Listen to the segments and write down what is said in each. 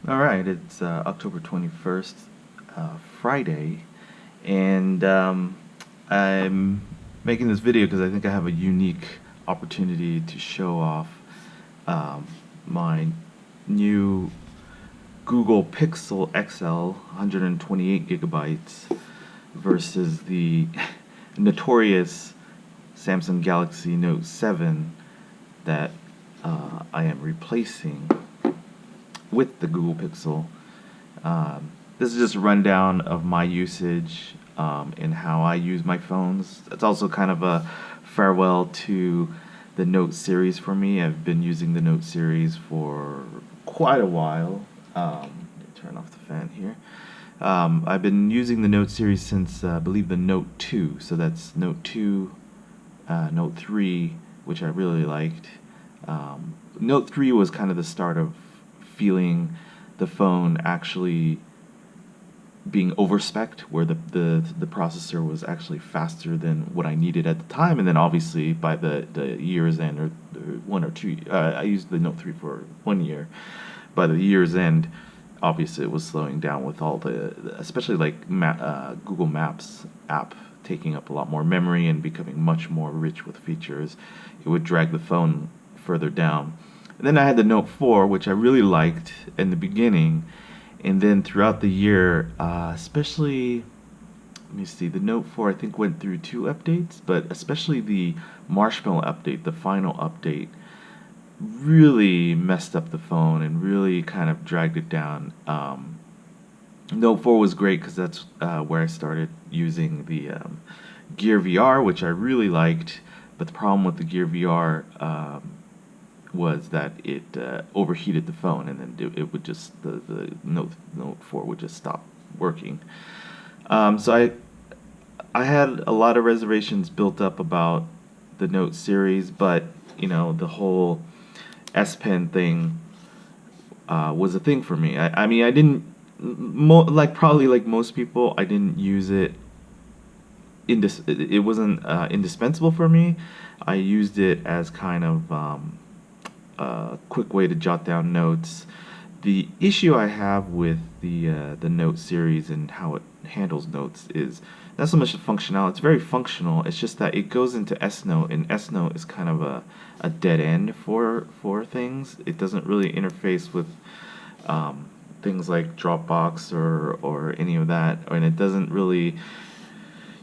Alright, it's October 21st, Friday, and I'm making this video because I think I have a unique opportunity to show off um, my new Google Pixel XL 128 gigabytes versus the notorious Samsung Galaxy Note 7 that I am replacing with the Google Pixel. This is just a rundown of my usage and how I use my phones. It's also kind of a farewell to the Note series for me. I've been using the Note series for quite a while. Let me turn off the fan here. I've been using the Note series since I believe the Note 2. So that's Note 2, Note 3, which I really liked. Note 3 was kind of the start of feeling the phone actually being overspec'd, where the processor was actually faster than what I needed at the time, and then obviously by the year's end, or 1 or 2, I used the Note 3 for 1 year. By the year's end, obviously it was slowing down with all especially like Google Maps app taking up a lot more memory and becoming much more rich with features. It would drag the phone further down. And then I had the Note 4, which I really liked in the beginning, and then throughout the year, especially, let me see, the Note 4 I think went through 2 updates, but especially the Marshmallow update, the final update, really messed up the phone and really kind of dragged it down. Note 4 was great because that's where I started using the Gear VR, which I really liked, but the problem with the Gear VR was that it overheated the phone, and then it would just, the Note 4 would just stop working. So I had a lot of reservations built up about the Note series, but you know, the whole S Pen thing was a thing for me. I mean, I didn't probably like most people, I didn't use it. It wasn't indispensable for me. I used it as kind of a quick way to jot down notes. The issue I have with the Note series and how it handles notes is not so much the functionality. It's very functional. It's just that it goes into S Note, and S Note is kind of a dead end for things. It doesn't really interface with things like Dropbox or any of that, and it doesn't really.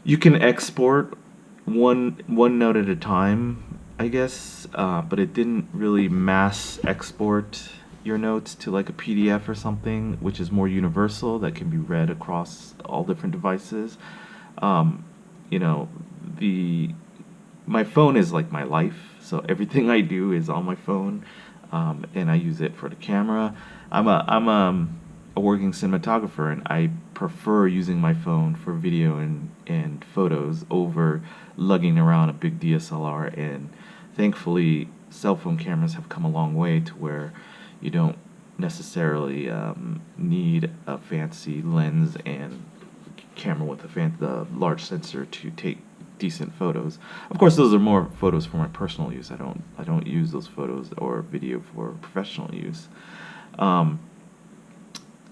You can export one note at a time, I guess, but it didn't really mass export your notes to like a PDF or something, which is more universal, that can be read across all different devices. You know, my phone is like my life, so everything I do is on my phone, and I use it for the camera. I'm a working cinematographer, and I prefer using my phone for video and photos over lugging around a big DSLR. And thankfully, cell phone cameras have come a long way to where you don't necessarily need a fancy lens and camera with the large sensor to take decent photos. Of course, those are more photos for my personal use. I don't use those photos or video for professional use.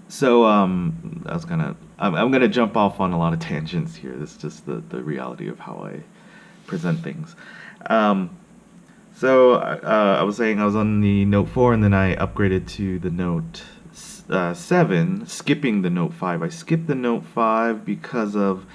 So I'm gonna jump off on a lot of tangents here. This is just the reality of how I present things. So I was saying I was on the Note 4, and then I upgraded to the Note 7, skipping the Note 5. I skipped the Note 5 because of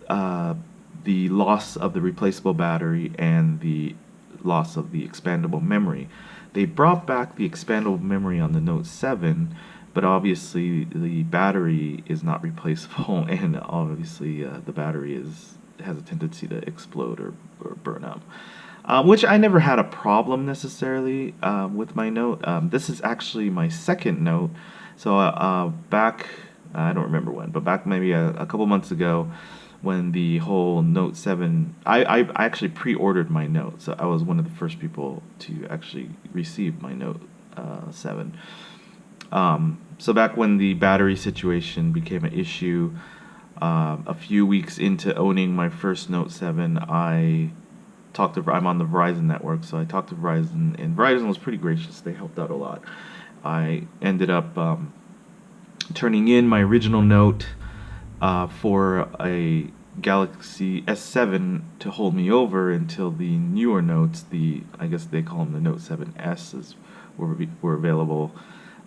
the loss of the replaceable battery and the loss of the expandable memory. They brought back the expandable memory on the Note 7, but obviously the battery is not replaceable, and obviously the battery has a tendency to explode or burn up. Which I never had a problem necessarily with my Note. This is actually my second Note. So back, I don't remember when, but back maybe a couple months ago, when the whole Note 7, I actually pre-ordered my Note, so I was one of the first people to actually receive my Note 7. So back when the battery situation became an issue, a few weeks into owning my first Note 7, I'm on the Verizon network, so I talked to Verizon, and Verizon was pretty gracious. They helped out a lot. I ended up turning in my original Note for a Galaxy S7 to hold me over until the newer Notes, I guess they call them the Note 7s, were available.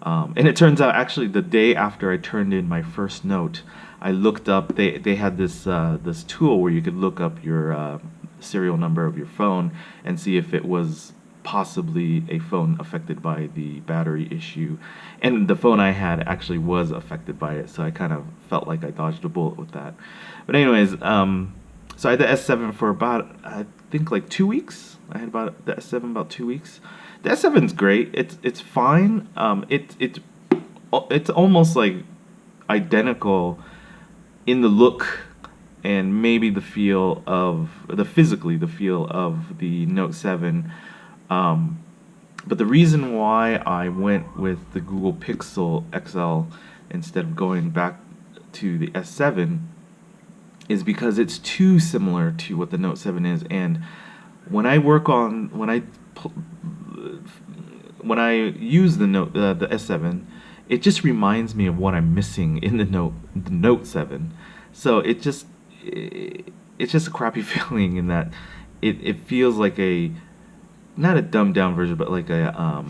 And it turns out, actually, the day after I turned in my first Note, I looked up. They had this tool where you could look up your serial number of your phone and see if it was possibly a phone affected by the battery issue. And the phone I had actually was affected by it, so I kind of felt like I dodged a bullet with that. But anyways, so I had the S7 for about, I think, like 2 weeks. I had about the S7 about 2 weeks. The S7's great. It's fine. It's almost like identical in the look and maybe the feel of the feel of the Note 7. But the reason why I went with the Google Pixel XL instead of going back to the S7 is because it's too similar to what the Note 7 is. And when I use the S7, it just reminds me of what I'm missing in the Note 7. So it's just a crappy feeling in that it feels like not a dumbed down version, but like a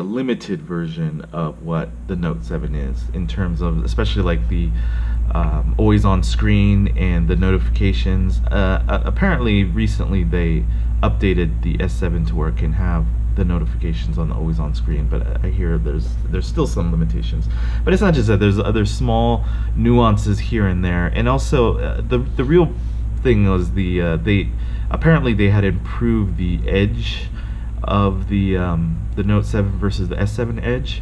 limited version of what the Note 7 is, in terms of especially like the always on screen and the notifications. Apparently recently they updated the S7 to where it can have the notifications on the always on screen, but I hear there's still some limitations. But it's not just that, there's other small nuances here and there. And also the real thing was they had improved the edge of the Note 7 versus the S7 edge.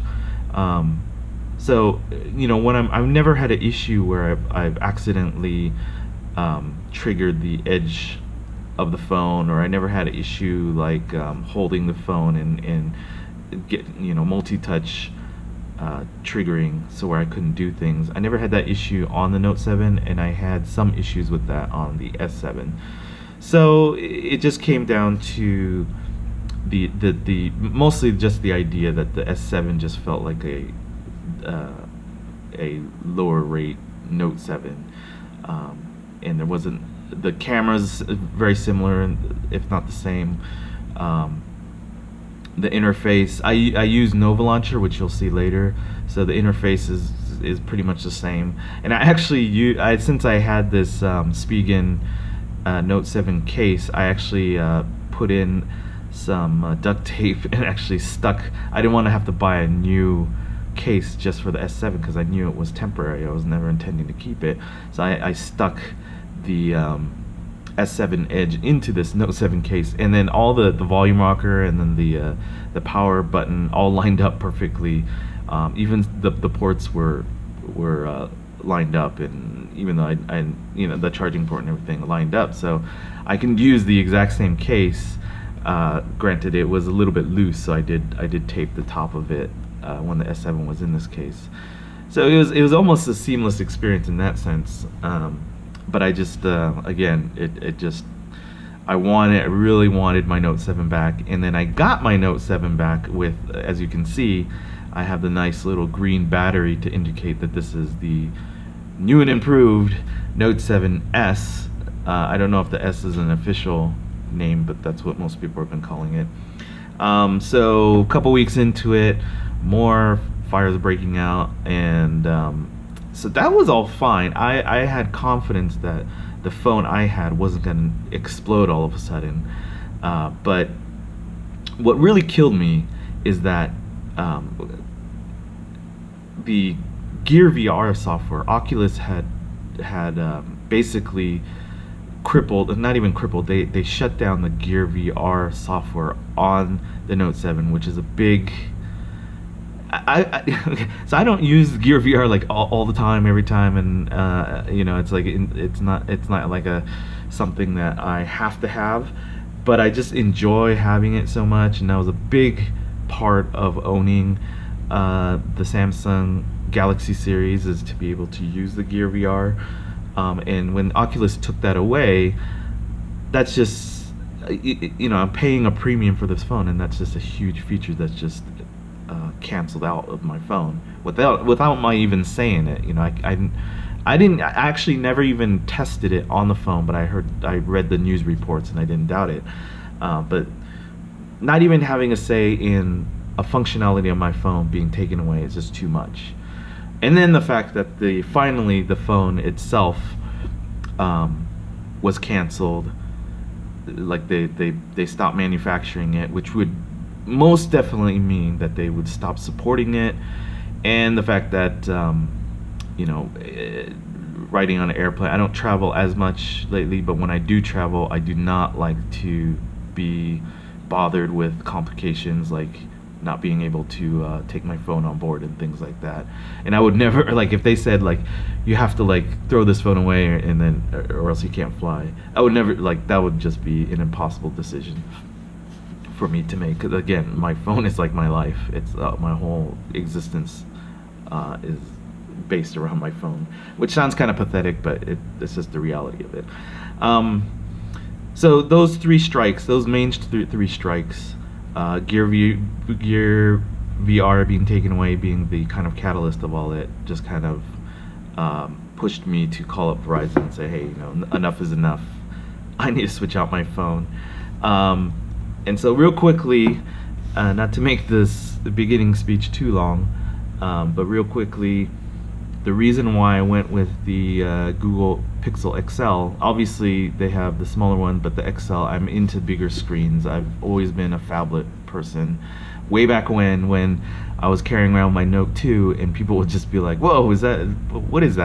So when I've never had an issue where I've accidentally triggered the edge of the phone, or I never had an issue like holding the phone and get multi-touch triggering, so where I couldn't do things. I never had that issue on the Note 7, and I had some issues with that on the S7. So it just came down to the mostly just the idea that the S7 just felt like a lower rate Note 7, and there wasn't, the camera's very similar, if not the same. The interface, I use Nova Launcher, which you'll see later, so the interface is pretty much the same. And I actually since I had this Spigen Note 7 case, I actually put in some duct tape and actually stuck. I didn't want to have to buy a new case just for the S7 because I knew it was temporary. I was never intending to keep it, so I stuck the S7 edge into this Note 7 case, and then all the volume rocker and then the power button all lined up perfectly. Even the ports were lined up, and even though I the charging port and everything lined up, so I can use the exact same case. Granted, it was a little bit loose, so I did tape the top of it when the S7 was in this case. So it was almost a seamless experience in that sense. But I just again, I really wanted my Note 7 back, and then I got my Note 7 back with, as you can see, I have the nice little green battery to indicate that this is the new and improved Note 7S. I don't know if the S is an official name, but that's what most people have been calling it. So a couple weeks into it, more fires breaking out, and so that was all fine. I had confidence that the phone I had wasn't going to explode all of a sudden. But what really killed me is that the Gear VR software, Oculus had basically crippled, not even crippled, they shut down the Gear VR software on the Note 7, which is a big... so I don't use Gear VR like all the time, every time, and it's like it's not like something that I have to have, but I just enjoy having it so much, and that was a big part of owning the Samsung Galaxy series, is to be able to use the Gear VR. And when Oculus took that away, that's just I'm paying a premium for this phone, and that's just a huge feature that's just canceled out of my phone without my even saying it. You know, I didn't, I actually never even tested it on the phone, but I read the news reports and I didn't doubt it. But not even having a say in a functionality of my phone being taken away is just too much. And then the fact that finally the phone itself was canceled, like they stopped manufacturing it, which would most definitely mean that they would stop supporting it. And the fact that you know, riding on an airplane, I don't travel as much lately, but when I do travel, I do not like to be bothered with complications like not being able to take my phone on board and things like that. And I would never, like, if they said like you have to like throw this phone away or else you can't fly, I would never, like, that would just be an impossible decision for me to make, because again, my phone is like my life. It's my whole existence is based around my phone, which sounds kind of pathetic, but it's just the reality of it. So those three strikes, those main three strikes, Gear VR being taken away, being the kind of catalyst of all that, just kind of pushed me to call up Verizon and say, hey, you know, enough is enough. I need to switch out my phone. And so real quickly, not to make the beginning speech too long, but real quickly, the reason why I went with the Google Pixel XL, obviously they have the smaller one, but the XL, I'm into bigger screens. I've always been a phablet person. Way back when I was carrying around my Note 2 and people would just be like, whoa, what is that?